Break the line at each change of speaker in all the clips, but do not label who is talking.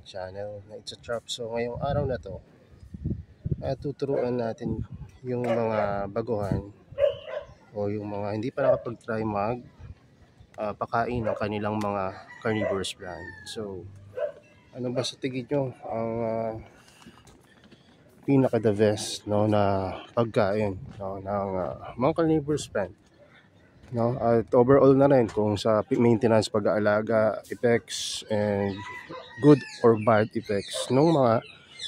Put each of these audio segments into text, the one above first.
channel na It's a Trap. So ngayong araw na to, tuturuan natin yung mga baguhan o yung mga hindi pa nakapag-try pakain ng kanilang mga carnivorous plant. So ano ba sa tingin nyo ang pinaka the best, no, na pagkain, no, ng mga carnivorous plant, no, at overall na rin kung sa maintenance, pag-aalaga, effects and good or bad effects ng mga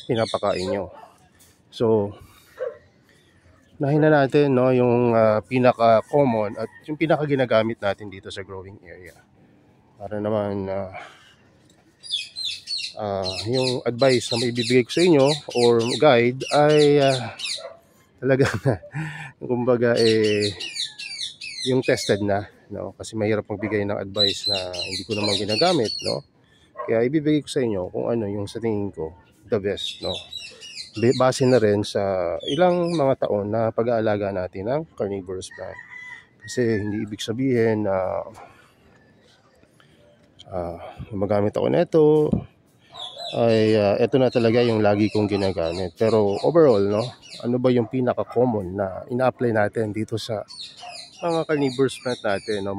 pinapakain nyo. So nahin na natin, no, yung pinaka common at yung pinaka ginagamit natin dito sa growing area para naman yung advice na maibibigay ko sa inyo or guide ay talagang kumbaga yung tested na, no, kasi mahirap magbigay ng advice na hindi ko naman ginagamit, no. Kaya ibibigay ko sa inyo kung ano yung sa tingin ko the best, no, base na rin sa ilang mga taon na pag-aalaga natin ng carnivorous plant. Kasi hindi ibig sabihin na magamit ako nito ay ito na talaga yung lagi kong ginagamit. Pero overall, no, ano ba yung pinaka-common na ina-apply natin dito sa mga carnivorous plant natin, no,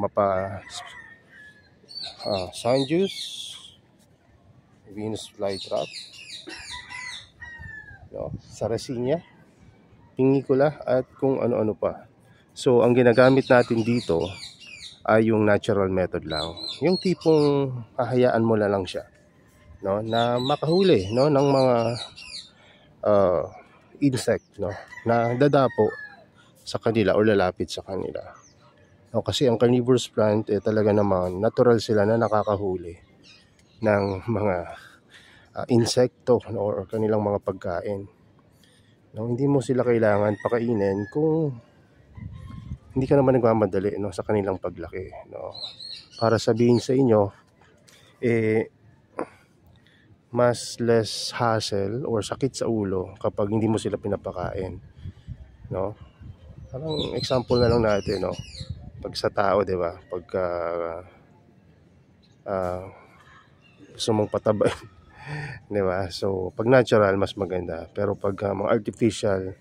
sun juice, Venus flytrap, no, sarracenia, pingicula at kung ano-ano pa. So ang ginagamit natin dito ay yung natural method lang. Yung tipong hahayaan mo na lang siya, no, na makahuli, no, ng mga insect, no, na dadapo sa kanila o lalapit sa kanila. No, kasi ang carnivorous plant talaga naman natural sila na nakakahuli ng mga insekto, no, or kanilang mga pagkain. No, hindi mo sila kailangan pakainin kung hindi ka naman nagmamadali, no, sa kanilang paglaki, no. Para sabihin sa inyo mas less hassle or sakit sa ulo kapag hindi mo sila pinapakain, no. Parang example na lang natin, no, pag sa tao, di ba, pagka gusto mong patabain di ba, so pag natural mas maganda, pero pag mga artificial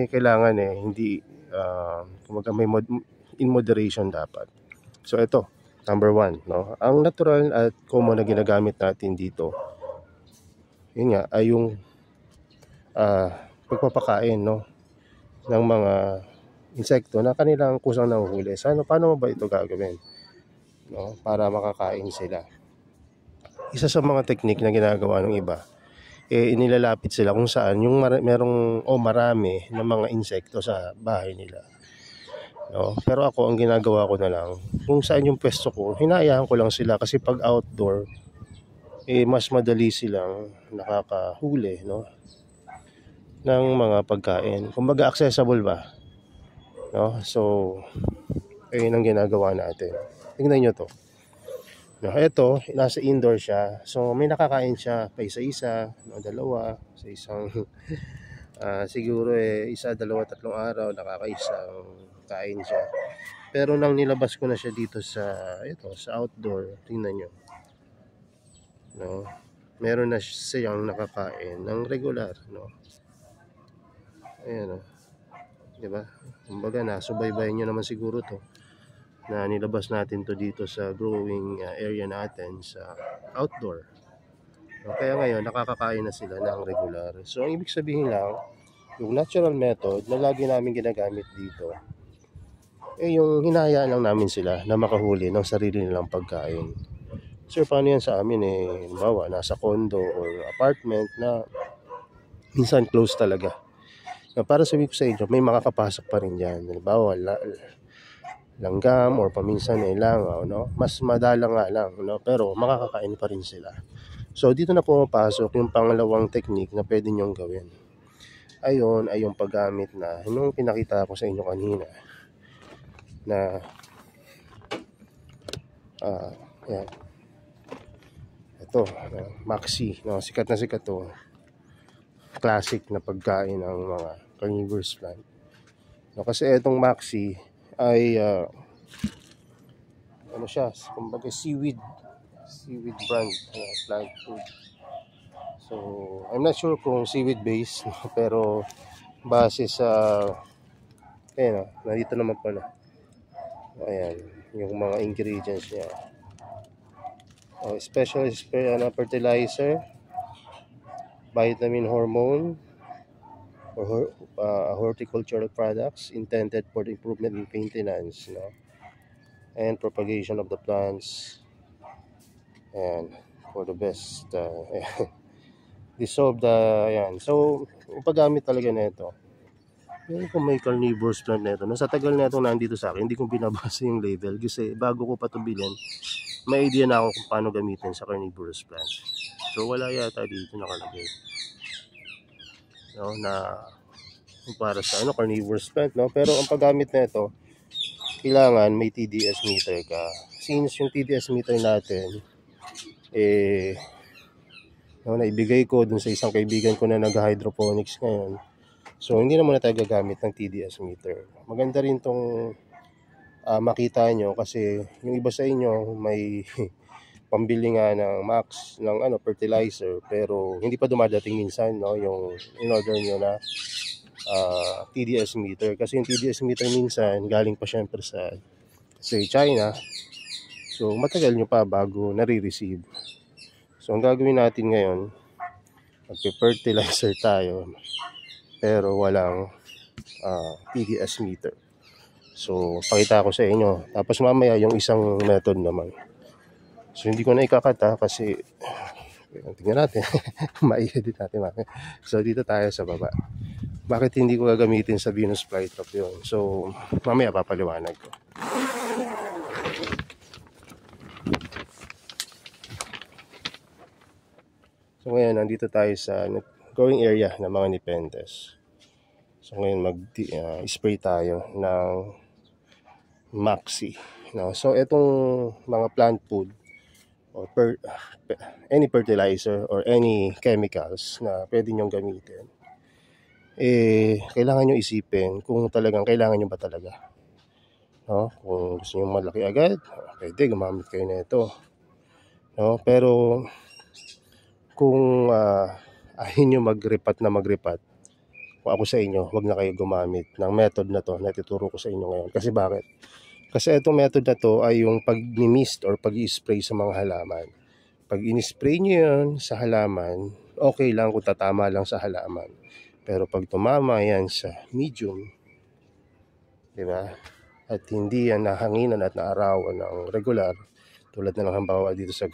kailangan hindi kumbaga in moderation dapat. So ito, number 1, no, ang natural at common na ginagamit natin dito, yun nga ay yung pagpapakain, no, ng mga insekto na kanilang kusang nahuhuli. Paano mo ba ito gagawin, no, para makakain sila? Isa sa mga technique na ginagawa ng iba, inilalapit sila kung saan yung marami ng mga insekto sa bahay nila, no. Pero ako, ang ginagawa ko na lang, kung saan yung pwesto ko, hinayaan ko lang sila kasi pag outdoor mas madali silang nakakahuli, no, ng mga pagkain. Kumbaga accessible ba, no. So yun ang ginagawa natin. Tingnan nyo to, no, ito nasa indoor siya, so may nakakain siya pa isa-isa, no, dalawa sa isang siguro isa, dalawa, tatlong araw nakakaisang kain siya. Pero nang nilabas ko na siya dito sa outdoor, tingnan nyo, no, meron na siyang nakakain ng regular, no. Ayan, di ba? Kumbaga nasubaybayan nyo naman siguro to na nilabas natin to dito sa growing area natin sa outdoor. No, kaya ngayon nakakakain na sila ng regular. So ang ibig sabihin lang, yung natural method na lagi namin ginagamit dito, yung hinahayaan lang namin sila na makahuli ng sarili nilang pagkain. So paano yan sa amin? Halimbawa, nasa condo or apartment na minsan close talaga. Na para sabihin ko sa inyo, may makakapasok pa rin yan. Halimbawa, langgam or paminsan langaw, no? Mas madala nga lang, no? Pero makakakain pa rin sila. So dito na pumapasok yung pangalawang technique na pwede nyong gawin. Ayun ay yung paggamit na yung pinakita ko sa inyo kanina na yan. Ito, Maxi, no? Sikat na sikat to. Classic na pagkain ng mga carnivorous plant, no? Kasi itong Maxi ay ano siya, kumbaga seaweed seaweed brand, plant food. So, I'm not sure kung seaweed based, pero base sa, ayan, nandito naman pala. Ayan, yung mga ingredients niya. Special fertilizer, vitamin hormone, or horticultural products intended for the improvement in maintenance, and propagation of the plants, and for the best dissolve the, ayan. So, yung paggamit talaga nito, yung kung may carnivorous plant nito, sa tagal na itong nandito sa akin, hindi ko binabasa yung label kasi bago ko pa ito bilhin, may idea na ako kung paano gamitin sa carnivorous plant. So, wala yata dito nakalagay, na para sa carnivorous plant, pero ang paggamit nito, kailangan may TDS meter ka. Since yung TDS meter natin, naibigay ko dun sa isang kaibigan ko na nag-hydroponics ngayon. So, hindi na muna tayo gagamit ng TDS meter. Maganda rin tong makita nyo kasi yung iba sa inyo may pambili nga ng max ng fertilizer pero hindi pa dumadating minsan yung in-order nyo na TDS meter. Kasi yung TDS meter minsan galing pa syempre sa China. So, matagal nyo pa bago nare-receive. So, ang gagawin natin ngayon, magpe-fertilizer tayo pero walang TDS meter. So, pakita ko sa inyo. Tapos mamaya yung isang method naman. So, hindi ko na ikakat kasi tingnan natin. Ma-edit natin mamaya. So, dito tayo sa baba. Bakit hindi ko gagamitin sa Venus flytrap yun? So, mamaya papaliwanag ko. So, ngayon, nandito tayo sa growing area ng mga Nepenthes. So, ngayon, mag-spray tayo ng Maxi. So, itong mga plant food or any fertilizer or any chemicals na pwede nyong gamitin, kailangan nyo isipin kung talagang kailangan nyo ba talaga. Kung gusto nyo malaki agad, pwede gumamit kayo na ito. Pero kung ayaw nyo mag-repat, kung ako sa inyo, wag na kayo gumamit ng method na to na ituturo ko sa inyo ngayon. Kasi bakit? Kasi itong method na to ay yung pag-mist or pag-i-spray sa mga halaman. Pag in-spray nyo yun sa halaman, okay lang kung tatama lang sa halaman. Pero pag tumama yan sa medium, diba? At hindi yan nahanginan at naarawan ng regular, tulad na lang halimbawa dito sa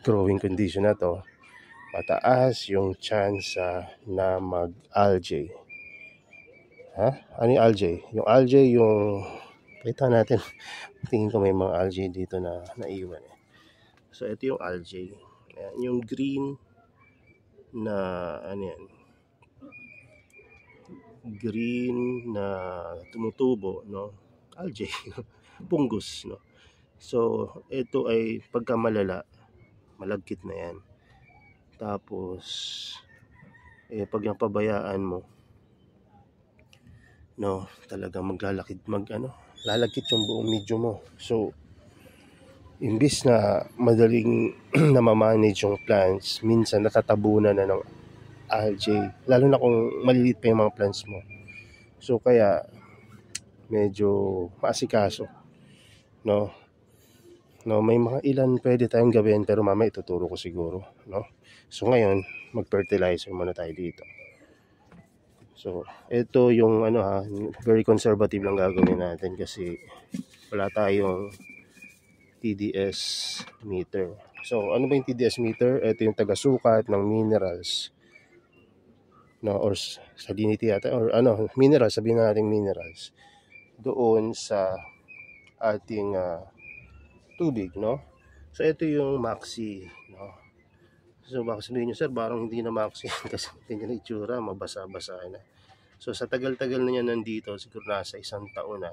growing condition na to, mataas yung chance na mag-algae. Ano yung algae? Yung algae yung, kita natin, tingin ko may mga algae dito na naiwan. So, ito yung algae. Ayan, yung green na, green na tumutubo, algae, fungus, So, ito ay pagka malala, malagkit na yan. Tapos, pag yung pabayaan mo, talagang lalagkit yung buong medyo mo. So, imbis na madaling namamanage yung plants, minsan natatabunan na ng algae, lalo na kung maliliit pa yung mga plants mo. So, kaya medyo maasikaso, may mga ilan pwede tayong gawin pero mamaya ituturo ko siguro, So, ngayon, mag-fertilizer muna tayo dito. So, ito yung very conservative lang gagawin natin kasi wala tayong TDS meter. So, ano ba yung TDS meter? Ito yung taga-sukat ng minerals, or salinity yata, or minerals, sabihin natin minerals doon sa ating tubig, So, ito yung Maxi, So, baka sabihin nyo, sir, parang hindi na Maxi kasi ganyan na itsura, mabasa-basa na. So, sa tagal-tagal na yan nandito, siguro nasa 1 taon na.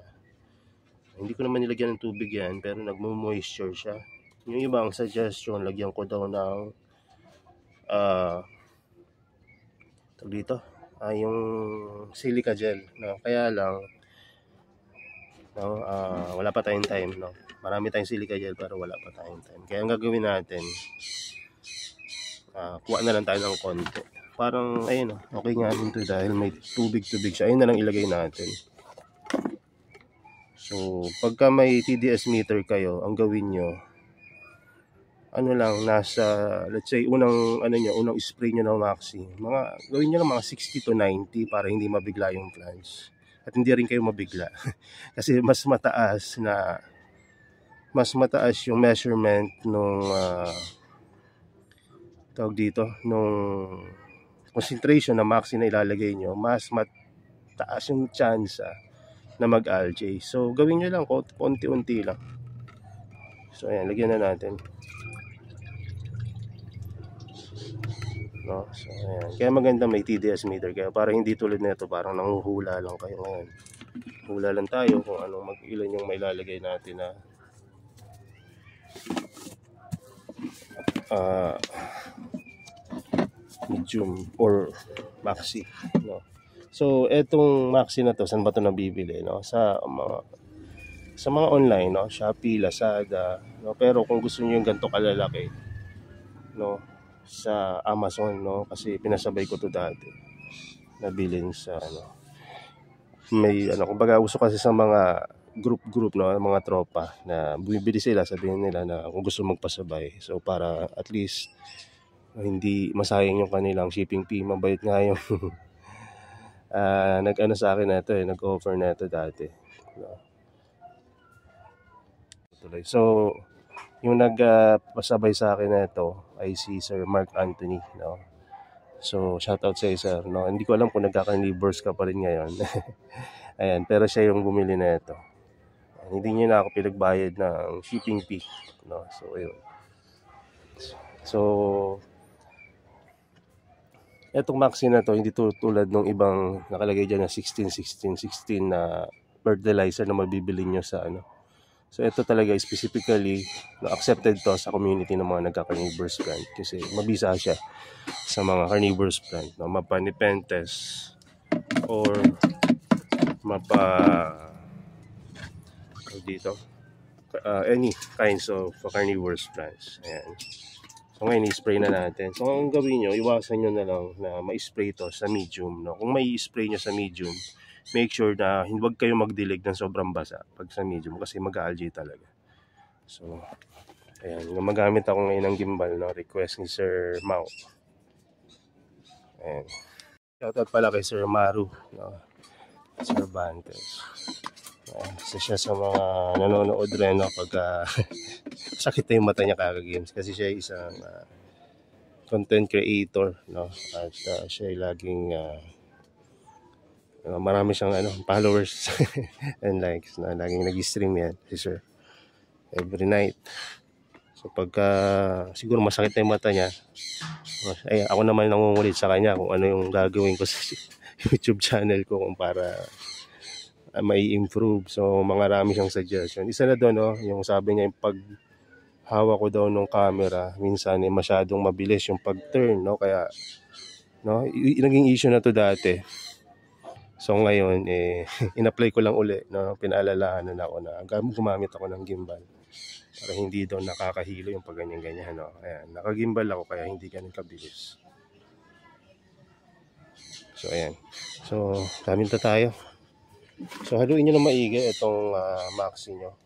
Hindi ko naman nilagyan ng tubig yan, pero nagmo-moisture siya. Yung ibang suggestion, lagyan ko daw ng yung silica gel. Kaya lang, No? Wala pa tayong time, no? Marami tayong silica gel pero wala pa tayong time. Kaya ang gagawin natin, kuha na lang tayo ng konti. Parang, ayun, okay nga dito dahil may tubig-tubig siya. Ayun na lang ilagay natin. So, pagka may TDS meter kayo, ang gawin nyo, ano lang, nasa, let's say, unang spray nyo ng Maxi. Gawin nyo lang mga 60 to 90 para hindi mabigla yung plants. At hindi rin kayo mabigla. Kasi mas mataas yung measurement nung, tawag dito, nung concentration na Maxi na ilalagay nyo, mas mataas yung chance na mag-algae. So, gawin nyo lang, konti-unti lang. So, ayan, lagyan na natin. No? So, ayan. Kaya maganda may TDS meter kaya para hindi tulad nito parang nanguhula lang kayo ngayon. Hula lang tayo kung anong ilan yung mailalagay natin na medium or Maxi, no? So etong Maxi na to, saan ba to nabibili, no? Sa mga online, no? Shopee, Lazada, no? Pero kung gusto niyo yung ganito kalalaki, no, sa Amazon, no, kasi pinasabay ko to dati nabilin sa may kumbaga uso kasi sa mga group, no, mga tropa na bumibili sila, sabihin nila na kung gusto magpasabay, so para at least hindi masayang yung kanilang shipping fee. Mabait nga yung sa akin na ito, nag-offer na ito dati, no? So yung nagpasabay sa akin na ito ay si Sir Mark Anthony, no? So shoutout sa sir, no? Hindi ko alam kung nagka-carnivores ka pa rin ngayon. Ayan, pero siya yung bumili na ito. Hindi niya na ako pinagbayad ng shipping fee, no? So ayun. So etong Maxi na to, hindi tulad ng ibang nakalagay dyan na 16 na fertilizer na mabibili nyo sa So ito talaga specifically accepted to sa community ng mga nagka-carnivorous plant kasi mabisa siya sa mga carnivorous plant, no? Mapa Nepenthes or dito any kinds of carnivorous plants. Ayan. So ngayon i-spray na natin. So ang gawin nyo, iwasan nyo na lang na ma-spray to sa medium, no? Kung may spray nyo sa medium, make sure na huwag kayo magdilig ng sobrang basa pag sa medium kasi mag-algae talaga. So ayan, gumagamit ako ngayon ng gimbal, no? Request ni Sir Mau. Ayan. Shoutout pala kay Sir Maru, no? Sir Bantes. Isa siya sa mga nanonood rin, no? Pagka sakit na yung mata niya kaka-games kasi siya ay isang content creator, no? At siya ay laging marami siyang followers and likes, na laging nag-stream yan si Sir every night. So pagka siguro masakit na yung mata niya, ako naman nangungulit sa kanya kung ano yung gagawin ko sa YouTube channel ko kung para may improve. So marami siyang suggestion. Isa na doon, no, yung sabi niya yung paghawak ko daw ng camera minsan masyadong mabilis yung pag-turn, no? Kaya no, naging issue na to dati. So ngayon in-apply ko lang uli, no? Pinaalalahanan ako na gumamit ako ng gimbal para hindi daw nakakahilo yung pag ganyan-ganyan, no? Ayan, nakagimbal ako kaya hindi ganun kabilis. So ayan. So kaminta tayo. So haluin nyo na maigi itong Maxi nyo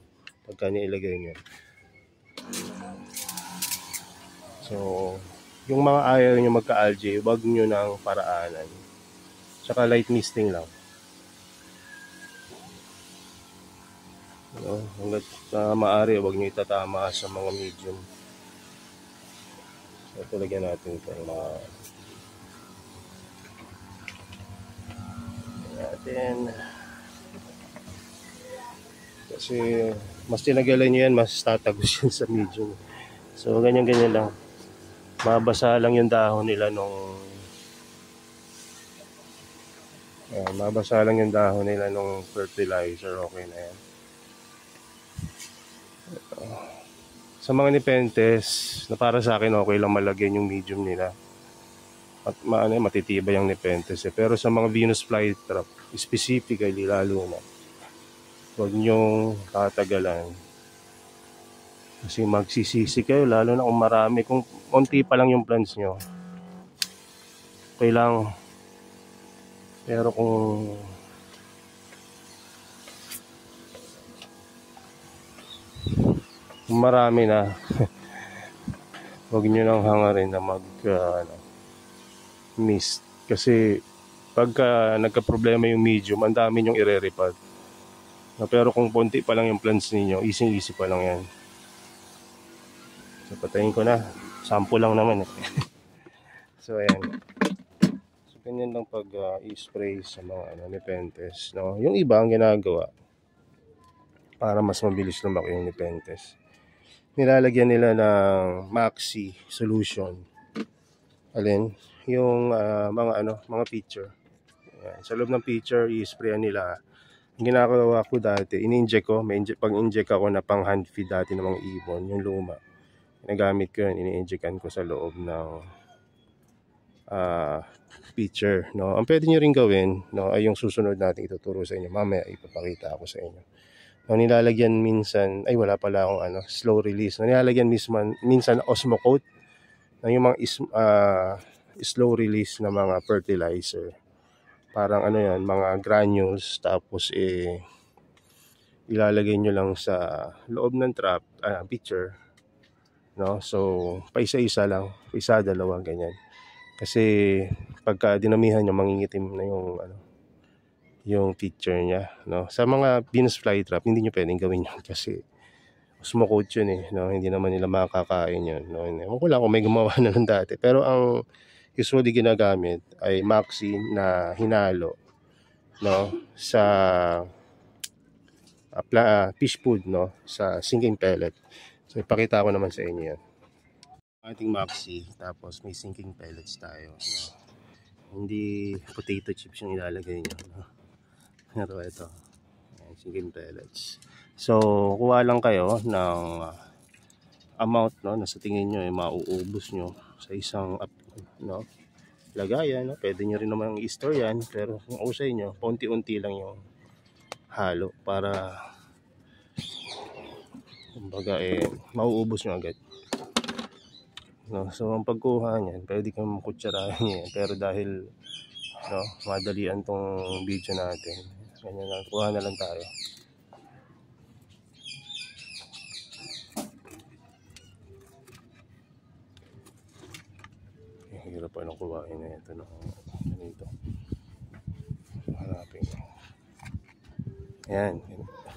pagka nilagay nyo. So yung mga ayaw nyo magka-algae, wag nyo nang paraanan. Tsaka light misting lang. No, hanggat maaari, wag nyo itatama sa mga medium. So ito lagyan natin ito kasi mas tinagalan nyo yan, mas tatagos yun sa medium. So ganyan-ganyan lang. Mabasa lang yung dahon nila nung fertilizer, okay na yan. Sa mga Nepenthes na para sa akin okay lang malagyan yung medium nila at matitibay yung Nepenthes, pero sa mga Venus flytrap specifically lalo na Huwag nyong tatagalan. Kasi magsisisi kayo, lalo na kung marami. Kung konti pa lang yung plants nyo, okay lang. Pero kung marami na, huwag nyo nang hangarin na mist. Kasi pagka nagka-problema yung medium, ang dami nyong ire-repot. Pero kung konti pa lang yung plants ninyo, easy pa lang yan. So patayin ko na, sample lang naman eh. So ayan, so ganyan lang pag i-spray sa mga Nepenthes, no? Yung iba ang ginagawa para mas mabilis lumaki yung Nepenthes, nilalagyan nila ng Maxi solution. Alin? Yung mga pitcher. Ayan. Sa loob ng pitcher, i-sprayan nila. Ang ginagawa ko dati, ini-inject ko, pag-inject ako na pang hand feed dati ng mga ibon, yung luma. Nagamit ko yun, ini-injectan ko sa loob ng pitcher, no? Ang pwede nyo rin gawin, no, ay yung susunod natin ituturo sa inyo. Mamaya ipapakita ako sa inyo. No, nilalagyan minsan, ay wala pala akong slow release. No, nilalagyan minsan Osmocote, no, yung mga slow release na mga fertilizer. Parang yan, mga granules, tapos ilalagay nyo lang sa loob ng pitcher, no? So paisa-isa lang, isa, dalawa, ganyan. Kasi pagka dinamihan nyo, mangingitim na yung pitcher nya, no? Sa mga Venus flytrap, hindi nyo pwedeng gawin yun kasi Osmocote yun no? Hindi naman nila makakain yun, no? Ewan ko lang kung may gumawa na lang dati, pero ang usually ginagamit ay Maxi na hinalo, no, sa fish food, no, sa sinking pellet. So ipakita ko naman sa inyo yan. Ating Maxi, tapos may sinking pellets tayo, no? Hindi potato chips yung ilalagay nyo, no? Pero ito, sinking pellets. So kuha lang kayo ng amount, no, na sa tingin nyo mauubos nyo sa isang no, lagayan, no? Pwede nyo rin naman i-store yan, pero kung ako sa inyo, paunti-unti lang yung halo para kumbaga mauubos nyo agad, no? So ang pagkuha niyan, pwede kang makutsarahan niya, pero dahil no, madalian tong video natin, ganyan lang, kuha na lang tayo. Hirap pa lang kuhain na ito, no? Ganito, hanapin. Ayan,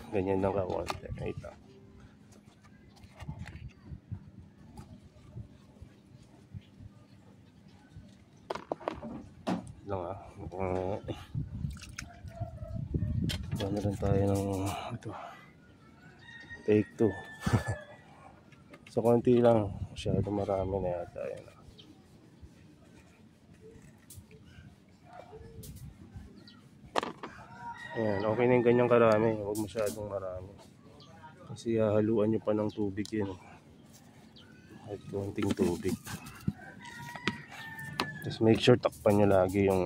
ganyan lang kakonti. Ito lang na rin tayo ng ito, take 2. So konti lang, masyado marami na yata yan. Ayan, okay na yung ganyang karami, huwag masyadong marami kasi haluan nyo pa ng tubig yun, at konting tubig. Just make sure takpan nyo lagi yung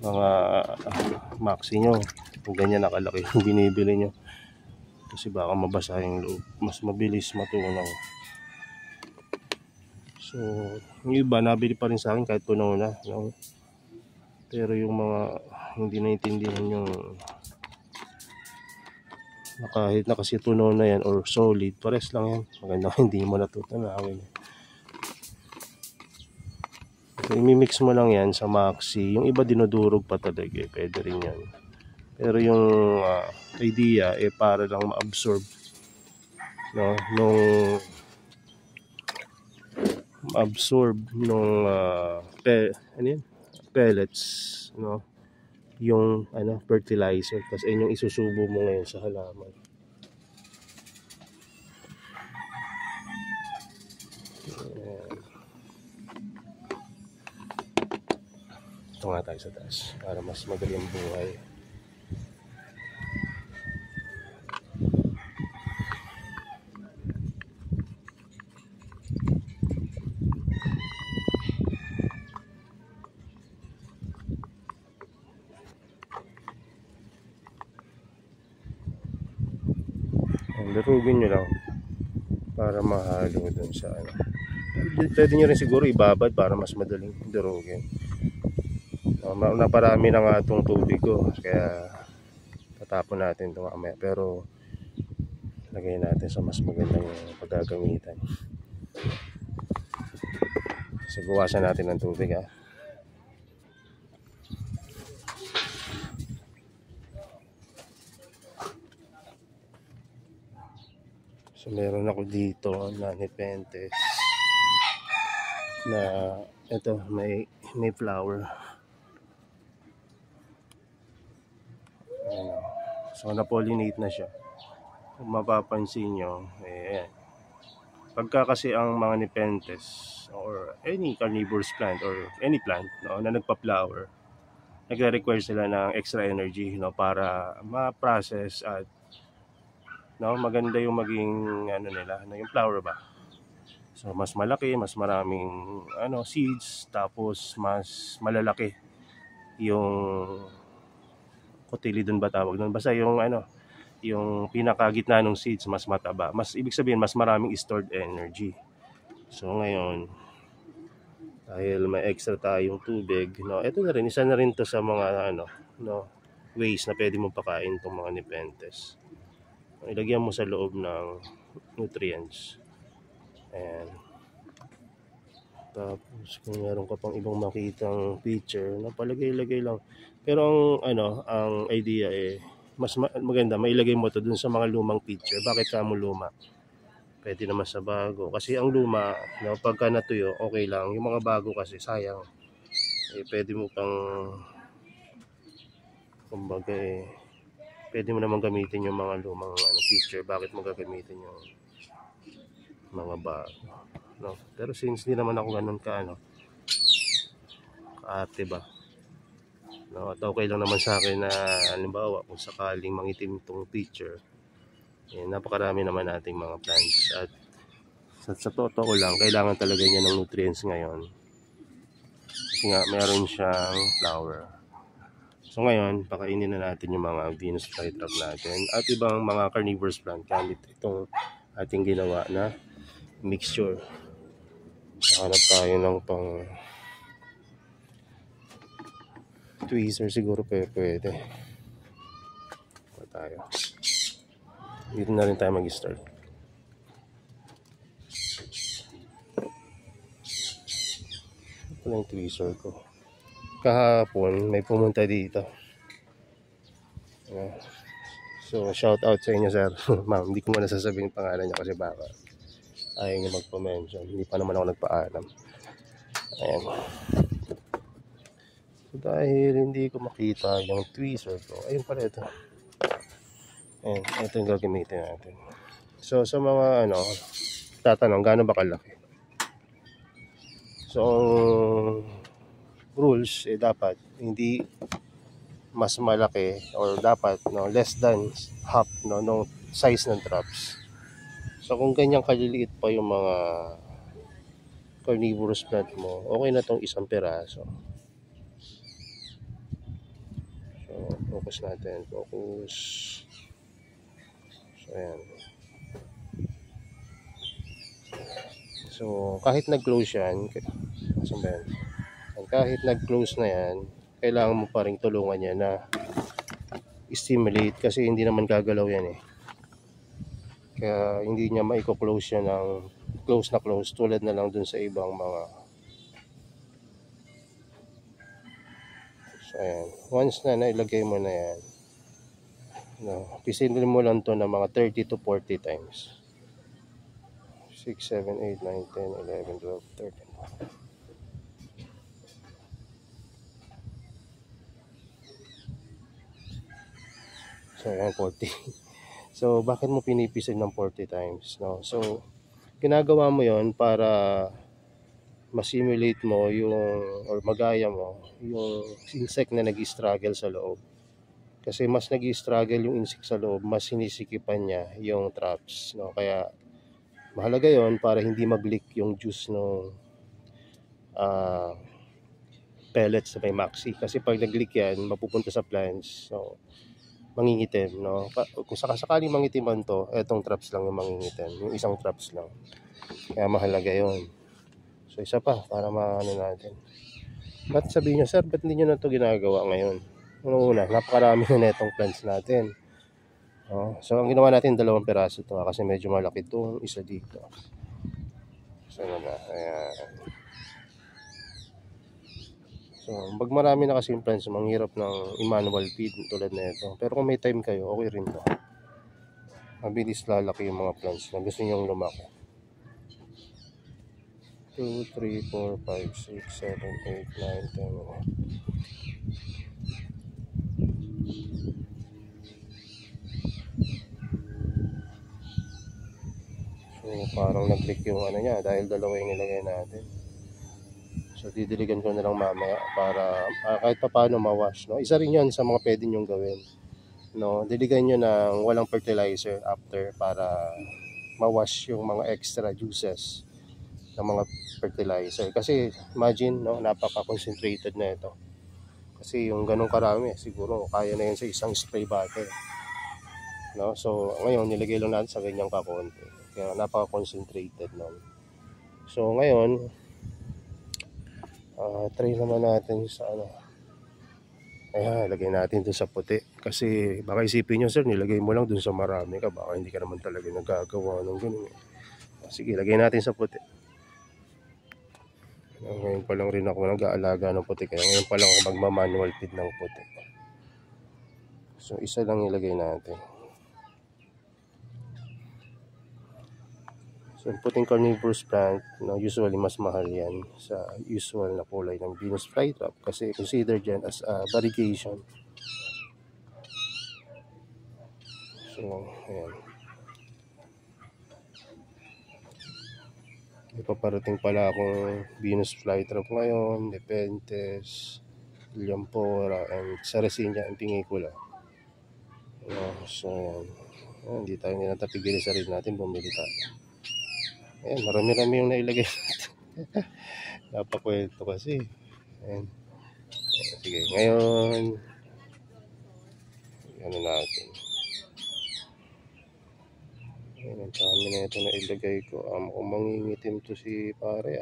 mga Maxi nyo kung ganyan nakalaki yung binibili nyo, kasi baka mabasa yung loob, mas mabilis matunaw. So yung iba nabili pa rin sa akin kahit tunaw na, no? Pero yung mga hindi naintindihan yung kahit na kasi tunaw na yan or solid, pares lang yan, maganda hindi mo natutunawin. So imimix mo lang yan sa Maxi. Yung iba dinudurog pa talaga, pwede rin yan. Pero yung idea para lang ma-absorb, no, nung pellets, no, yung fertilizer, kasi yung isusubo mo ngayon sa halaman. Ito nga tayo sa taas para mas magaling buhay. Durugin nyo lang para mahalo dun sa ano. Pwede nyo rin siguro ibabad para mas madaling durugin. Naparami na nga itong tubig ko, kaya tatapon natin ito mamaya, pero lagay natin sa mas magandang paggagamitan. So bawasan natin ng tubig ha. So meron ako dito na Nepenthes na ito may flower. Ayan. So na-pollinate na siya. Kung mapapansin nyo, ayan. Pagka kasi ang mga Nepenthes or any carnivorous plant or any plant, no, na nagpa-flower, nagre-require sila ng extra energy, no, para ma-process at no, maganda yung maging ano nila, ano yung flower ba. So mas malaki, mas maraming ano seeds, tapos mas malalaki yung cotyledon ba tawag doon. Basta yung ano, yung pinakagitna ng seeds mas mataba. Mas ibig sabihin mas maraming stored energy. So ngayon, dahil may extra tayong tubig, no, ito na rin, isa na rin to sa mga ano, no, ways na pwede mong pakain itong mga Nepenthes. Ilagyan mo sa loob ng nutrients. Ayan. Tapos kung meron ka pang ibang makitang picture, napalagay-lagay lang. Pero ang ano, ang idea mas maganda mailagay mo to dun sa mga lumang picture. Bakit ka mo luma? Pwede naman sa bago. Kasi ang luma, no, pagka natuyo, okay lang. Yung mga bago kasi sayang. Pwede mo pang kumbaga pwede mo naman gamitin yung mga lumang ano, picture. Bakit mo gagamitin yung mga bago, no? Pero since hindi naman ako ganun ka ano, kaarte ba, no, at okay lang naman sa akin na halimbawa kung sakaling mangitim itong picture, napakarami naman nating mga plants at sa totoo lang kailangan talaga niya ng nutrients ngayon kasi nga meron siyang flower. So ngayon, pakainin na natin yung mga Venus flytrap natin at ibang mga carnivorous plant gamit itong ating ginawa na mixture. Hanap tayo ng pang tweezer siguro pwede. Tayo. Dito na rin tayo mag-start. Ito lang yung tweezer ko. Kahapon may pumunta dito. So shout out sa inyo sir. Ma'am, hindi ko muna sasabihin pangalan niya kasi baka ayaw niya magpa-mention. Hindi pa naman ako nagpaalam. Ayan. So dahil hindi ko makita yung tweezer ko, ayun pala ito. Ayan, ito yung gagamitin natin. So sa mga ano, tatanong gaano ba kalaki? So rules dapat hindi mas malaki or dapat no less than half no ng size ng traps. So kung ganyan kaliliit pa yung mga carnivorous plant mo, okay na tong isang piraso. So focus natin, focus. So ayan. So kahit nag-close yan, kahit nag-close na yan, kailangan mo pa rin tulungan yan na stimulate kasi hindi naman gagalaw yan kaya hindi niya maiko-close yan ng close na close tulad na lang dun sa ibang mga. So ayan, once na nailagay mo na yan, no, pisilin mo lang to ng mga 30 to 40 times. 6, 7, 8, 9, 10, 11, 12, 13. So ayan, 40. So bakit mo pinipisil ng 40 times, no? So ginagawa mo yon para ma-simulate mo yung or magaya mo yung insect na nag-struggle sa loob. Kasi mas nag-struggle yung insect sa loob, mas sinisikipan niya yung traps, no? Kaya mahalaga yon para hindi mag-leak yung juice ng pellets sa may maxi. Kasi pag nag-leak yan, mapupunta sa plants. So mangingitim, no? Kung sakasakaling mangitiman to, etong traps lang yung mangingitim, yung isang traps lang. Kaya mahalaga yon. So isa pa, para maano natin. Ba't sabihin nyo, sir, ba't hindi nyo na ito ginagawa ngayon? Una, napakarami na itong plants natin. Oh, so ang ginawa natin, 2 piraso to kasi medyo malaki itong isa dito. So na, ayan. So, pag marami na kasi yung plants, manghirap ng manual feed tulad na ito. Pero kung may time kayo, okay rin to. Mabilis lalaki yung mga plants na gusto nyong lumaki. 2, 3, 4, 5, 6, 7, 8, 9, 10. So, parang nag-click yung ano niya dahil dalawa yung nilagay natin. So, didiligan ko na lang mamaya para kahit pa paano ma-wash. No? Isa rin yun sa mga pwede nyong gawin. No? Diligan nyo ng walang fertilizer after para ma-wash yung mga extra juices ng mga fertilizer. Kasi imagine, no, napaka-concentrated na ito. Kasi yung ganong karami, siguro kaya na yun sa isang spray bottle. No? So, ngayon, nilagay lang natin sa ganyang kakonti. Kaya napaka-concentrated na. So, ngayon, try naman natin sa ano. Ayan, lagay natin dun sa puti. Kasi baka isipin nyo, sir, nilagay mo lang dun sa marami ka. Baka hindi ka naman talaga nagagawa ng ganun. Sige, lagay natin sa puti. Ngayon pa lang rin ako nag-aalaga ng puti. Kaya ngayon pa lang ako magma-manual feed ng puti. So, isa lang ilagay natin. So, puting carnivorous plant, no, usually mas mahal yan sa usual na kulay ng Venus flytrap kasi considered yan as a variegation. So, ayan. Ipaparating pala akong Venus flytrap ngayon, Nepenthes, Liampora, and Sarracenia, ang Pingicula. So, ayan. Hindi na tapigilin sa rin natin, bumili tayo. Ayan, marami-rami yung nailagay natin. Napakwento kasi. Ayan. Sige, ngayon, ano natin. Ayan, ang dami na ito na ilagay ko. Kung mangingitim to si pare,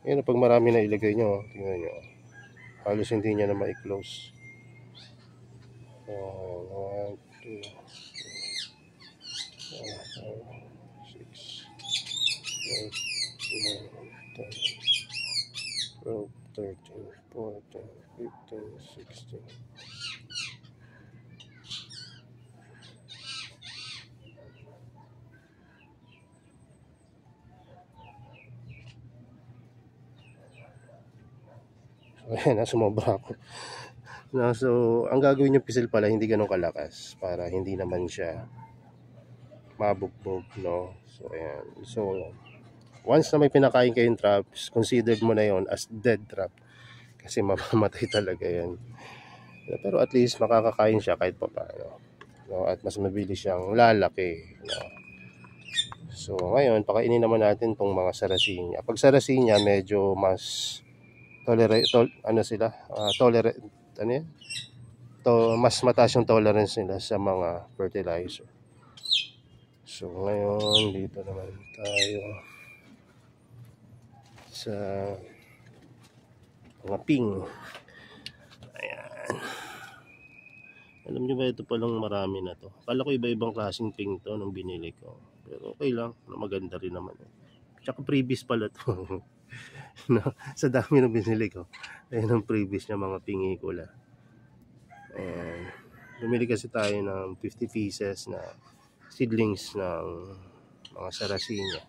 Ayan, pag marami na ilagay nyo, tingnan nyo. Halos hindi niya na ma-close. 1, 2, 6, 8, 9, 10, 12, 13, 14, 15, 16. So, ayan, sumobra ako. So, ang gagawin yung pisil pala, hindi ganun kalakas para hindi naman siya mabugbog, no? So, ayan. So, once na may pinakain kayong traps, considered mo na yon as dead trap. Kasi mamamatay talaga yan. Pero at least makakakain siya kahit pa paano. No? At mas mabilis siyang lalaki. No? So, ngayon, pakainin naman natin tong mga Sarracenia. Pag Sarracenia, medyo mas mas mataas yung tolerance nila sa mga fertilizer. So ngayon dito naman tayo sa mga ping. Ayan. Alam nyo ba, ito palang marami na to. Akala ko iba-ibang klaseng ping to nung binili ko. Pero okay lang, maganda rin naman. Tsaka previous pala to. No? Sa dami ng binili ko. Ayan ang previous niya, mga Pingicula. Ayan. Bumili kasi tayo ng 50 pieces na seedlings ng mga Sarracenia.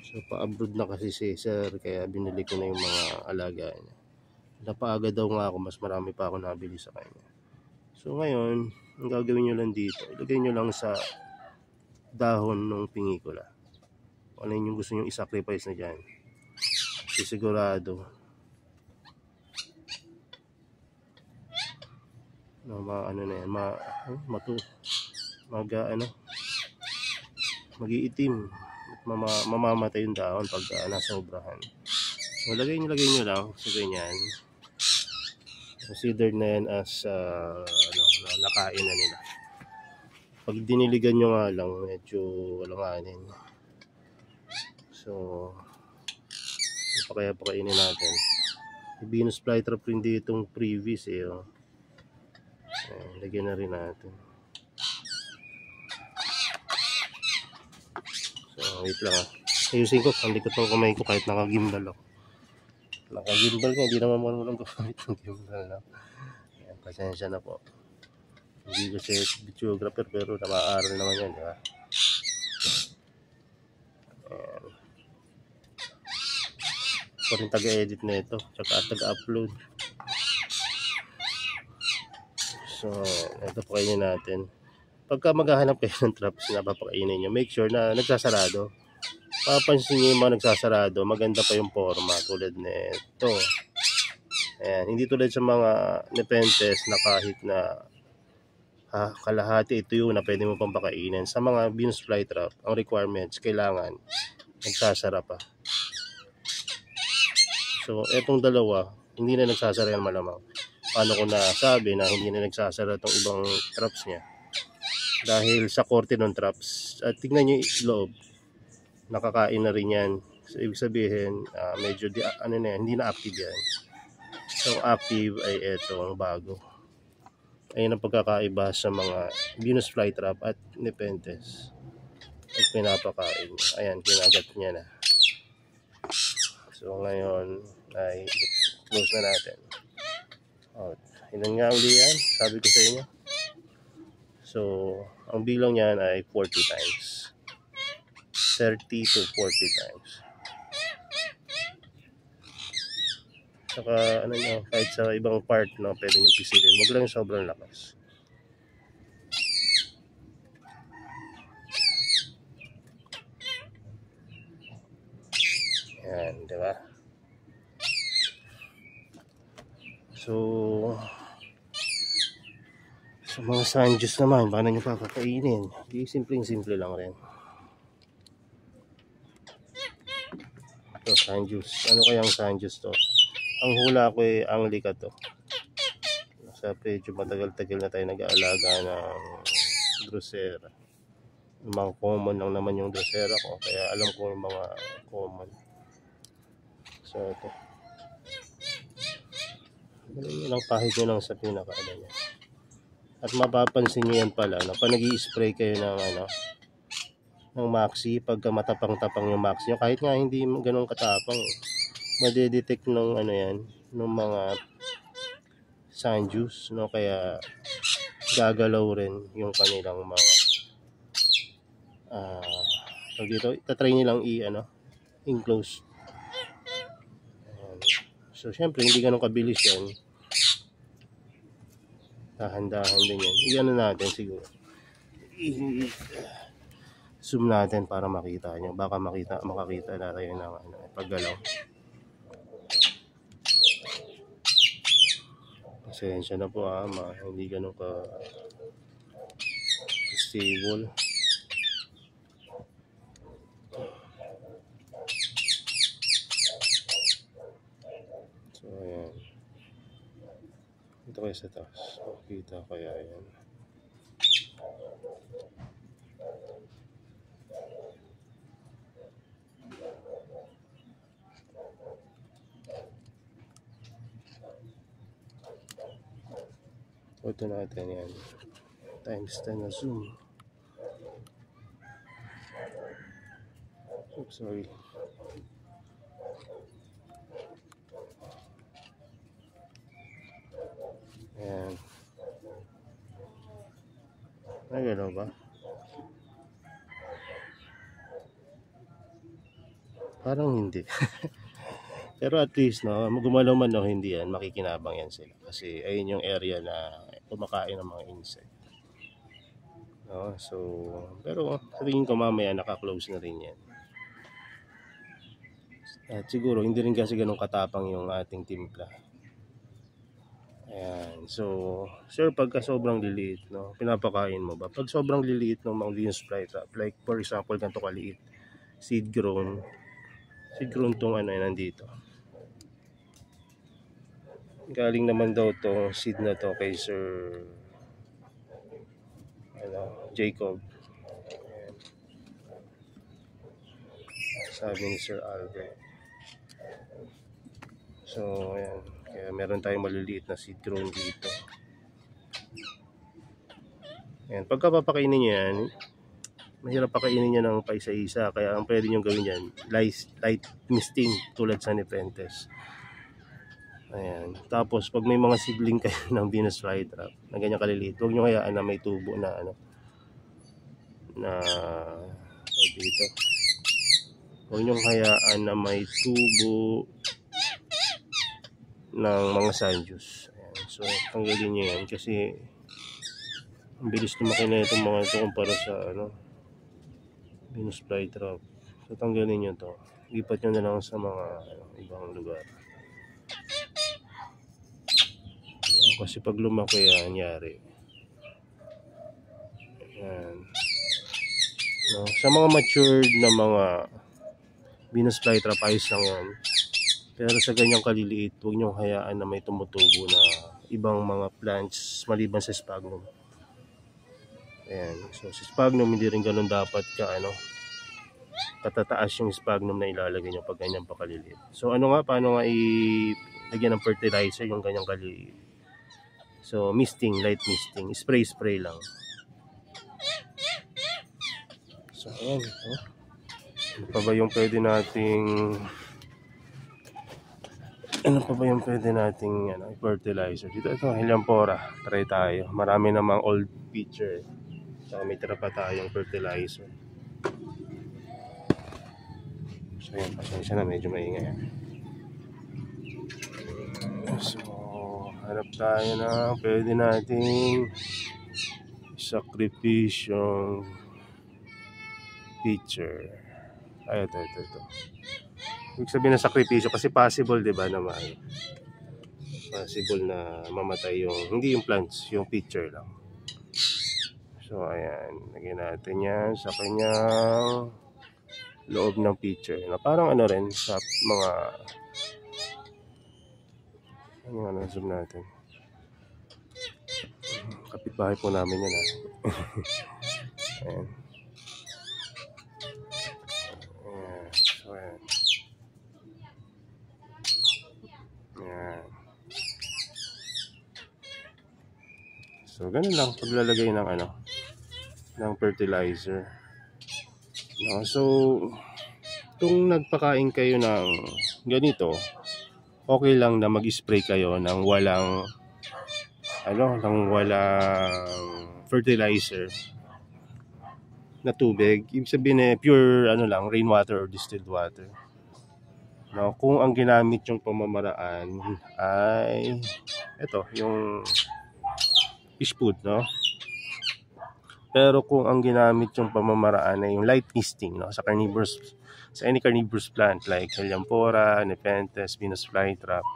So pa-abroad na kasi si sir, kaya binili ko na yung mga alaga niya. Napaaga daw nga ako, mas marami pa ako nabili sa kanya. So ngayon, ang gagawin nyo lang dito, ilagay nyo lang sa dahon ng Pingicula. Ano yung gusto nyo i-sacrifice na dyan. Sigurado na mag-iitim. mamamatay yung dahon pag nasobrahan. So lagay nyo lang sa ganyan. Considered na yan as nakain na nila. Pag diniligan nyo nga lang, medyo walanganin. So pakainin natin. Venus flytrap rin ditong previous oh. Lagyan na rin natin. So wait lang ayusin ko ang likot ng kamay ko kahit nakagimbal ako. Nakagimbal ko, hindi naman marunong gumamit ng gimbal na. Ayan, pasensya na po. Hindi ko siya videographer pero nakaaral naman yan, di ba? Ayan. Ako rin taga-edit na ito, tsaka taga-upload. So, ito pakainin natin. Pagka maghahanap kayo ng traps na papakainin nyo, make sure na nagsasarado. Papansin nyo yung mga nagsasarado, maganda pa yung forma tulad nito. Ayan, hindi tulad sa mga Nepenthes na kahit na kalahati ito yun na pwede mo pang pakainin. Sa mga Venus flytrap, ang requirements, kailangan nagsasara pa. So, etong dalawa, hindi na nagsasara yan malamang. Paano ko nasabi na hindi na nagsasara itong ibang traps niya? Dahil sa korte ng traps. At tingnan nyo yung loob. Nakakain na rin yan. So, ibig sabihin, medyo hindi na active yan. So, active ay ito, ang bago. Ayun ang pagkakaiba sa mga Venus flytrap at Nepenthes. At pinapakain. Ayan, kinagat niya na. So, ngayon ay close na natin. Ilan nga uli yan? Sabi ko sa inyo. So, ang bilang niyan ay 40 times. 30 to 40 times. Saka, kahit sa ibang part, pwede nyo pisilin. Huwag lang sobrang lakas. Yan, di ba? So, sa mga sandjuice naman, paano nyo pakakainin? Di simple lang rin. Ito, sandjuice. Ano kayang sandjuice to? Ang hula ko ay ang lika to. Sa medyo matagal-tagal na tayo nag-aalaga ng Drosera. Yung mga common lang naman yung Drosera ko. Kaya alam ko yung mga common. So, ito. Ilang pahit nyo lang sa pinaka-ano niya. At mapapansin nyo yan pala, pa nag-i-spray kayo ng Maxi, pagka matapang-tapang yung Maxi nyo, kahit nga hindi ganun katapang, madedetect ng ng mga sandjuice, kaya gagalaw rin yung kanilang mga dito, itatry nilang enclose. So, syempre, hindi ganun kabilis yan. Dahan-dahan din yan. Iyan na natin siguro. Zoom natin para makita nyo. Baka makakita na tayo ng paggalaw. Pasensya na po hindi ganun ka stable. So, ayan. Ito kayo sa taas. Makita kaya yan. Ito natin yan. Times 10 na zoom. Oops, sorry. Ayan. Ay, gano'n ba? Parang hindi. Pero at least, gumalaw man hindi yan, makikinabang yan sila. Kasi ayun yung area na kumakain ng mga insect. So, pero sabihin ko mamaya naka-close na rin yan. At siguro hindi rin kasi ganun katapang yung ating timpla. Ayan. So, sir, pagka sobrang liliit, pinapakain mo ba? Pag sobrang liliit ng mga Venus flytrap, like for example, ganito kaliit, seed grown. Seed grown tong ano nandito. Galing naman daw to seed na to kay Sir Jacob. Ayan. Sabi ni Sir Albert. So ayan, kaya meron tayong maliliit na seed grown dito. Ayan, pagka papakainin niyo yan, mahirap pakainin niya ng paisa-isa, kaya ang pwede nyo gawin yan, light misting tulad sa Nepenthes. Ayan. Tapos pag may mga seedling kayo ng Venus flytrap na ganyan kaliliit, huwag nyo hayaan na may tubo na dito. Huwag nyo hayaan na may tubo ng mga sanjus. Ayan. So tanggalin nyo yan kasi ang bilis lumaki na itong mga ito kumpara sa Venus flytrap. So tanggalin nyo to, lipat nyo na lang sa mga ibang lugar. Kasi pag lumaki yan, nangyari. Ayan. Sa mga matured na mga Venus flytrap, ayos lang yan. Pero sa ganyang kaliliit, huwag nyo hayaan na may tumutubo na ibang mga plants maliban sa sphagnum. Ayan. So sa sphagnum, hindi rin ganun dapat katataas yung sphagnum na ilalagay nyo pag ganyan pa kaliliit. So paano nga ilagyan ng fertilizer yung ganyang kaliliit? So misting, light misting, spray lang. So ayan, ano pa ba yung pwede nating fertilizer dito? Ito, Helianthera, try tayo. Marami namang old feature, so may tira pa tayong fertilizer. So ayan, pasensya na, medyo maingay. So hanap tayo na pwede nating sakripisyong feature. Ay, ito. Ibig sabihin na sakripisyo kasi possible, diba, naman possible na mamatay hindi yung plants, yung feature lang. So ayan, lagyan natin yan sa kanyang loob ng feature na parang rin sa mga zoom natin. Kapitbahay po namin yan Ayan. So ayan. Ayan. So ganun lang paglalagay ng fertilizer. So kung nagpakain kayo ng ganito, okay lang na mag-spray kayo ng walang fertilizer na tubig. Ibig sabihin pure rainwater or distilled water. Kung ang ginamit yung pamamaraan ay yung fish food, Pero kung ang ginamit yung pamamaraan ay yung light misting, sa any carnivorous plant like Helianthera, Nepenthes, Venus flytrap.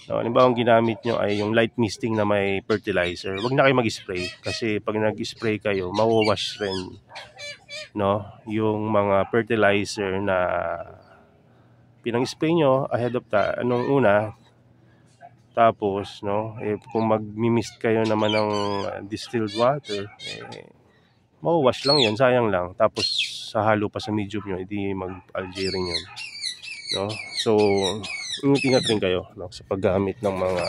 Halimbawa ang ginamit nyo ay yung light misting na may fertilizer, wag na kayo mag-spray kasi pag nag-spray kayo, mawawash rin yung mga fertilizer na pinang-spray nyo ahead of una. Tapos kung mag-mist kayo naman ng distilled water, mawawash lang yun, sayang lang. Tapos sa halo pa sa medium nyo, hindi mag-algae rin yun, So ingat rin kayo sa paggamit ng mga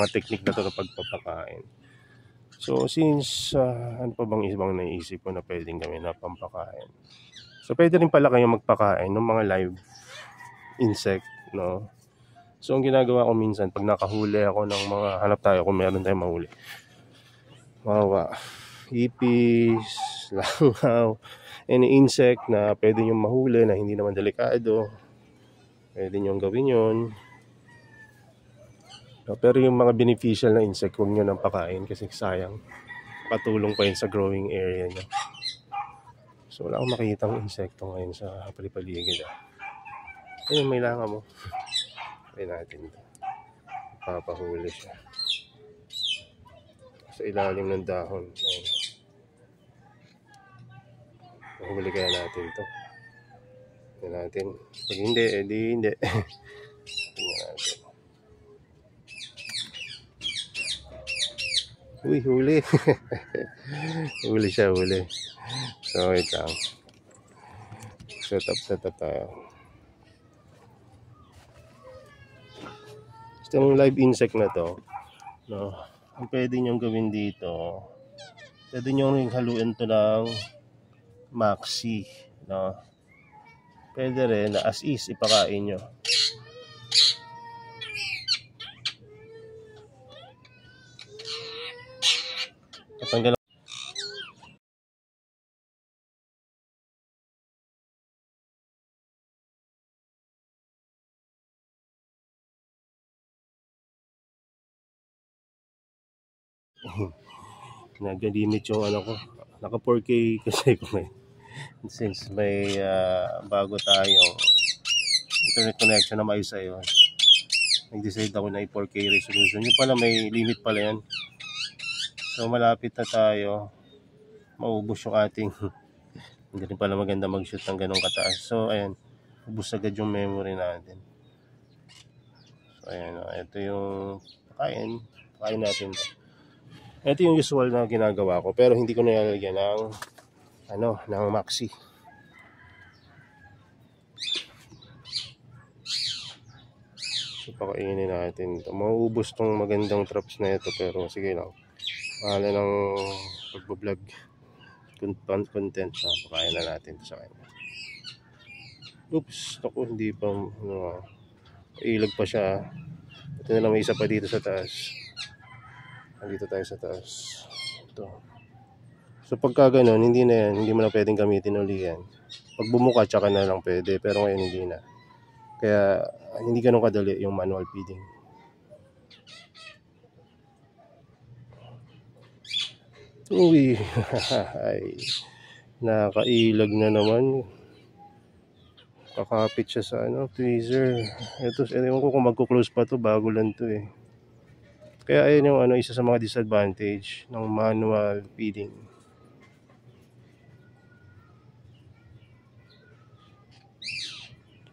technique na ito na pagpapakain. So since ano pa bang ibang naisip ko na pwedeng gawin na pampakain? So pwede rin pala kayong magpakain ng mga live insect, So ang ginagawa ko minsan pag nakahuli ako ng mga, hanap tayo kung meron tayong mahuli, ipis, langaw, any insect na pwede nyo mahuli na hindi naman delikado, pwede nyo gawin yun. Pero yung mga beneficial na insect, huwag nyo nang pakain kasi sayang, patulong pa yun sa growing area nyo. So wala akong makikitang insekto ngayon sa paligid. Ayun, may langaw mo. Try natin ito. Papahuli siya sa ilalim ng dahon. Ayun. Mahuli kaya natin ito. Tingnan natin. Pag hindi, edi hindi. Tingnan natin. Uy, huli. Huli siya, huli. So, wait lang. Set up tayo. Itong live insect na to, no, ang pwede nyong gawin dito, pwede nyong haluin to ng maxi, no. Pwede rin na as is ipakain nyo. Patanggal nag-limit yung ano ko, naka 4K kasi since may bago tayong internet connection na maayos sa'yo, nag-decide ako na 4K resolution. Yung pala may limit pala yan. So malapit na tayo maubos yung ating hindi rin pala maganda mag-shoot ng ganong kataas. So ayan, ubos agad yung memory natin. So ayan, ito yung pakain natin to. Ito yung usual na ginagawa ko, pero hindi ko nilalagyan ng maxi. So pakainin natin ito. Mauubos tong magandang traps na ito, pero sige lang. Mahala ng pagbablog content na pakain na natin ito sa kanya. Oops, ako hindi pa ilag pa siya. Ito na lang, may isa pa dito sa taas. Nandito tayo sa taas. Ito. So pagka ganun, hindi na yan, hindi mo na pwedeng gamitin uli yan. Pag bumuka, tsaka na lang pwede, pero ngayon hindi na. Kaya hindi ganun kadali yung manual feeding. Uy, ay, nakailag na naman. Kakapit siya sa tweezer. Ito, ewan ko kung magko-close pa to, bago lang to eh. Kaya ayun yung isa sa mga disadvantage ng manual feeding.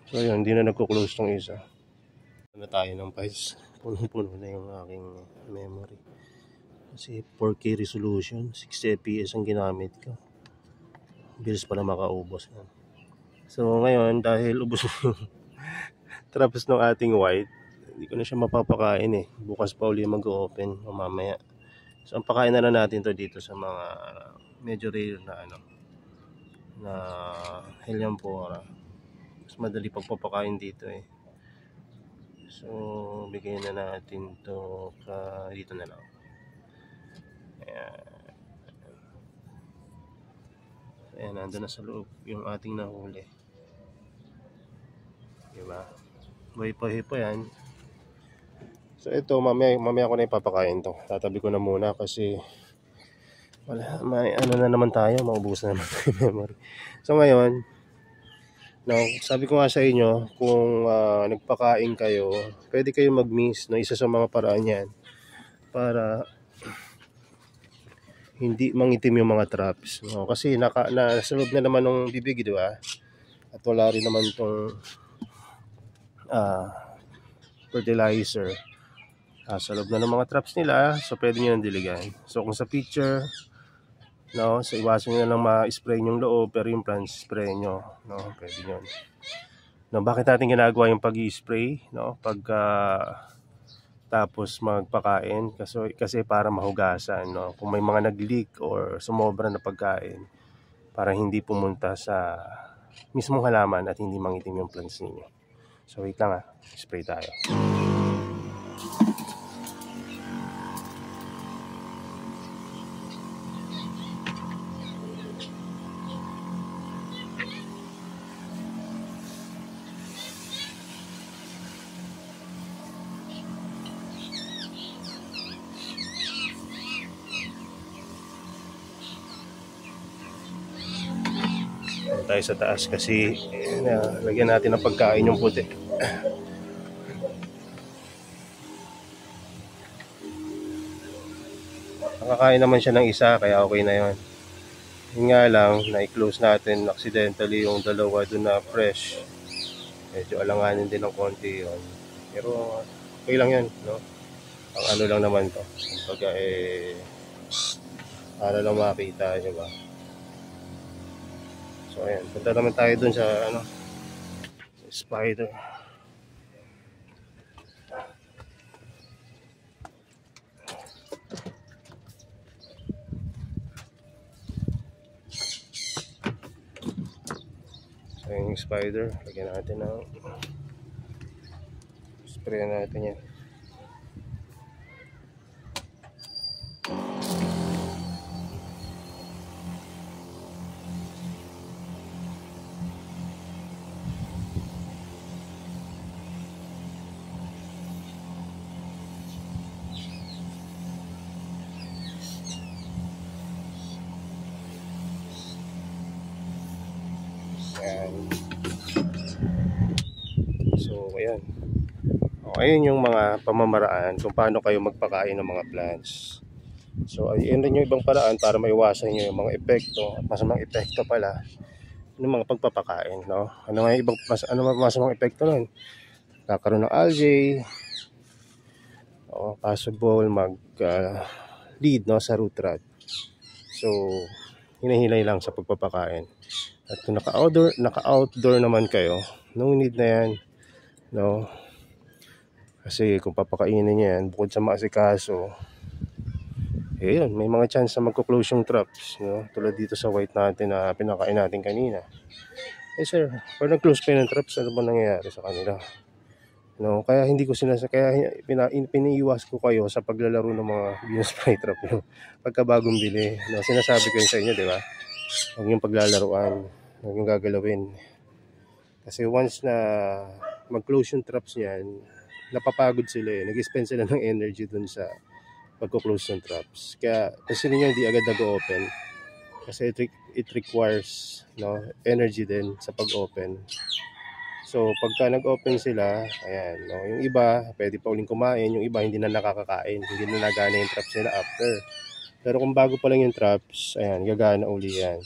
So ayun, hindi na nagko-close tong isa. Ano tayo ng pies? Punong-puno na yung aking memory. Kasi 4K resolution, 60 fps ang ginamit ko. Bilis pala makaubos. So ngayon, dahil ubos yung traps ng ating white, hindi ko na siya mapapakain eh. Bukas pa uli mag-open o mamaya. So ang pakain na lang natin to dito sa mga medyo rare na na Helianthera. Mas madali pagpapakain dito eh. So bigyan na natin to dito na lang. Ayan, nandun na sa loob yung ating nahuli. Diba? Buhay pa yan. So ito, mamaya ko na ipapakain to. Tatabi ko na muna kasi may na naman tayo, maubusan na naman tayo memory. So ngayon, sabi ko nga sa inyo, kung nagpakain kayo, pwede kayo mag-miss, isa sa mga paraan yan para hindi mangitim yung mga traps. Kasi nasa loob na naman ng bibig, di ba? At wala rin naman tong fertilizer sa loob na ng mga traps nila, so pwede nyo nang diligan. So kung sa picture, so iwasan nyo na lang ma-spray yung loob, pero yung plants spray nyo, pwede nyo. Bakit natin ginagawa yung pag-i-spray, pagka tapos magpakain, kasi para mahugasan, kung may mga nag-leak or sumobra na pagkain, para hindi pumunta sa mismong halaman at hindi mangitim yung plants ninyo. So wait lang spray tayo. Tayo sa taas kasi lagyan natin ng pagkain yung puti. Nakakain naman siya ng isa, kaya okay na yon. Yun nga lang, na-close natin accidentally yung dalawa dun na fresh. Medyo alanganin din ng konti yun. Pero okay lang yan, no? Ang ano lang naman to. Kumbaga para lang makita, di ba? So ayan, punta naman tayo dun sa ano, spider. So yung spider, lagyan natin ng spray natin yan. Ayan. So ayan. Ayun yung mga pamamaraan kung paano kayo magpakain ng mga plants. So ayun rin yung ibang paraan para maiwasan nyo yung mga epekto at masamang epekto pala ng mga pagpapakain, no? Ano nga yung ibang masamang epekto nun? Kakaroon ng algae, possible lead, no, sa root rot. So hinahilay lang sa pagpapakain. At kung naka-outdoor naman kayo, no need na yan, no? Kasi kung papakainin niya yan, bukod sa maasikaso, yun, may mga chance na magko-close yung traps, no? Tulad dito sa white natin na pinakain natin kanina. Sir, pag nag-close pa ng traps, ano ba nangyayari sa kanila? No, kaya hindi ko kaya piniiwas ko kayo sa paglalaro ng mga Venus flytrap nyo pagkabagong bili. No, sinasabi ko yun sa inyo, di ba? Huwag yung paglalaruan, huwag yung gagalawin. Kasi once na mag-close yung traps niyan, napapagod sila eh. Nag-spend sila ng energy dun sa pagko-close ng traps. Kaya kasi niyo hindi agad nag-open. Kasi it requires, no, energy din sa pag-open. So, pagka nag-open sila, ayan, no, yung iba, pwede pa uling kumain, yung iba hindi na nakakakain, hindi na nagana yung traps nila after. Pero kung bago pa lang yung traps, ayan, gagana uli yan.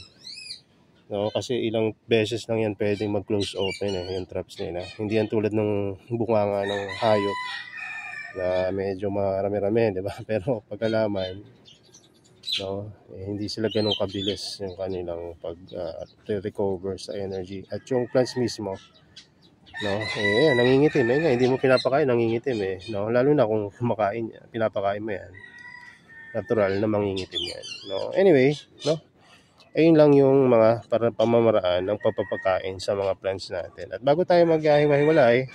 No, kasi ilang beses lang yan pwedeng mag-close open yung traps nila. Hindi yan tulad ng bunganga ng hayop na medyo marami-rami, di ba? Pero pagkalaman, no, hindi sila ganun kabilis yung kanilang pag-recover sa energy. At yung plants mismo, no, nangingitim hindi mo pinapakain, nangingitim no, lalo na kung kumakain niya, pinapakain mo yan, natural na mangingitim yan, no. Anyway, no, ayun lang yung mga pamamaraan ng pagpapakain sa mga plants natin. At bago tayo maghiwa-hiwalay,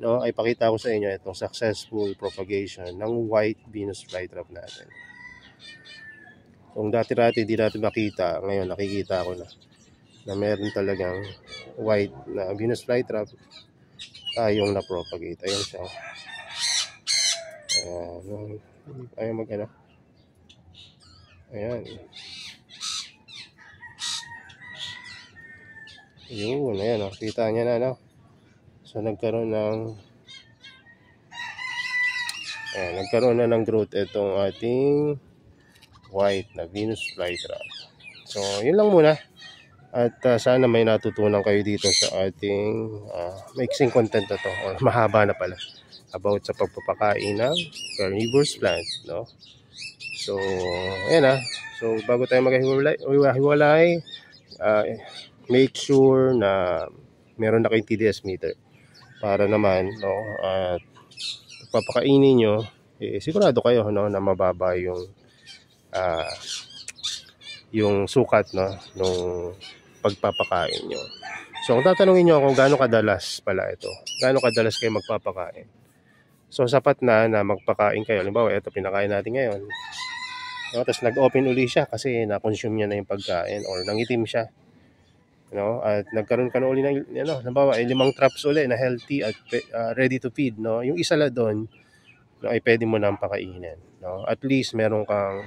no, ay pakita ko sa inyo itong successful propagation ng white Venus flytrap natin. Kung dati-dati di natin makita, ngayon nakikita ko na meron talagang white na Venus flytrap tayong na-propagate. Ayun siya. Ayaw mag-ano. Ayan. Yun, ayan, kita niya na, no? So, nagkaroon na ng growth itong ating white na Venus flytrap. So, yun lang muna. At sana may natutunan kayo dito sa ating mixing content na to, or mahaba na pala, about sa pagpapakain ng carnivorous plant, no? So, ayan So, bago tayo maghiwalay, make sure na meron na kayong TDS meter para naman, no, at papakainin nyo, sigurado kayo, no, na mababa yung sukat, no, nung pagpapakain nyo. So kung tatanungin nyo kung gaano kadalas pala ito, gaano kadalas kayo magpapakain, so sapat na magpakain kayo. Halimbawa, ito pinakain natin ngayon, no, tapos nag-open uli siya kasi na-consume niya na yung pagkain or nangitim siya, no, at nagkaroon ka na uli ng, halimbawa, 5 traps uli na healthy at ready to feed, no, yung isa lang doon, no, ay pwede mo nang pakainin, no. At least meron kang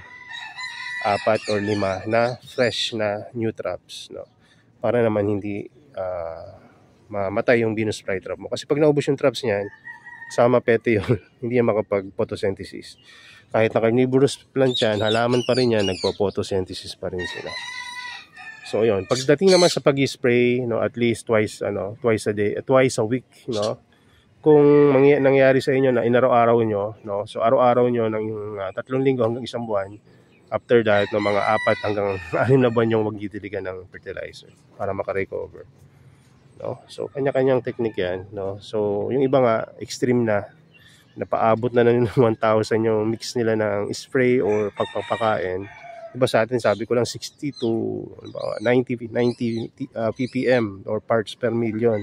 4 or 5 na fresh na new traps, no, para naman hindi mamatay yung Venus flytrap mo. Kasi pag naubos yung traps niyan, sama petiole, hindi yan makapag-photosynthesis. Kahit na carnivorous plant yan, halaman pa rin yan, nagpo-photosynthesis pa rin sila. So yun, pagdating naman sa pag-spray, no, at least twice a day, twice a week, no. Kung nangyari sa inyo na inaraw-araw nyo, no, so araw-araw nyo ng 3 linggo hanggang 1 buwan, after that, no, mga 4 hanggang 6 na buwan yung magdidiligan ng fertilizer para makarecover. No? So, kanya-kanyang technique yan. No? So, yung iba nga, extreme na, napaabot na ng 1,000 yung mix nila ng spray or pagpapakain. Diba sa atin, sabi ko lang 60 to 90 ppm or parts per million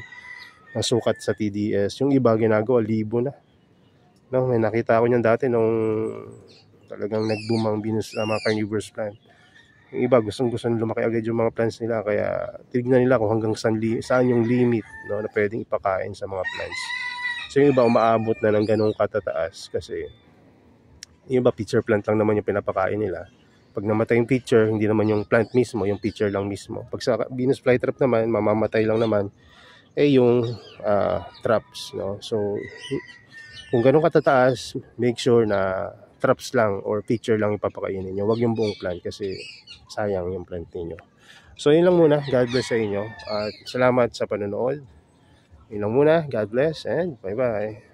ang sukat sa TDS. Yung iba ginagawa, 1,000 na. No, may nakita ko niyan dati nung talagang nag-boom ang Venus mga carnivorous plant. Yung iba gustong-gusto lumaki agad yung mga plants nila, kaya tignan nila kung hanggang saan yung limit, no, na pwedeng ipakain sa mga plants. So yung iba umaabot na ng ganung katataas kasi yung iba pitcher plant lang naman yung pinapakain nila. Pag namatay yung pitcher, hindi naman yung plant mismo, yung pitcher lang mismo. Pag sa Venus flytrap naman, mamamatay lang naman yung traps, no. So kung ganun katataas, make sure na traps lang or pitcher lang ipapakainin nyo. Huwag yung buong plant kasi sayang yung plant niyo. So yun lang muna. God bless sa inyo at salamat sa panonood. Yun lang muna. God bless and bye bye.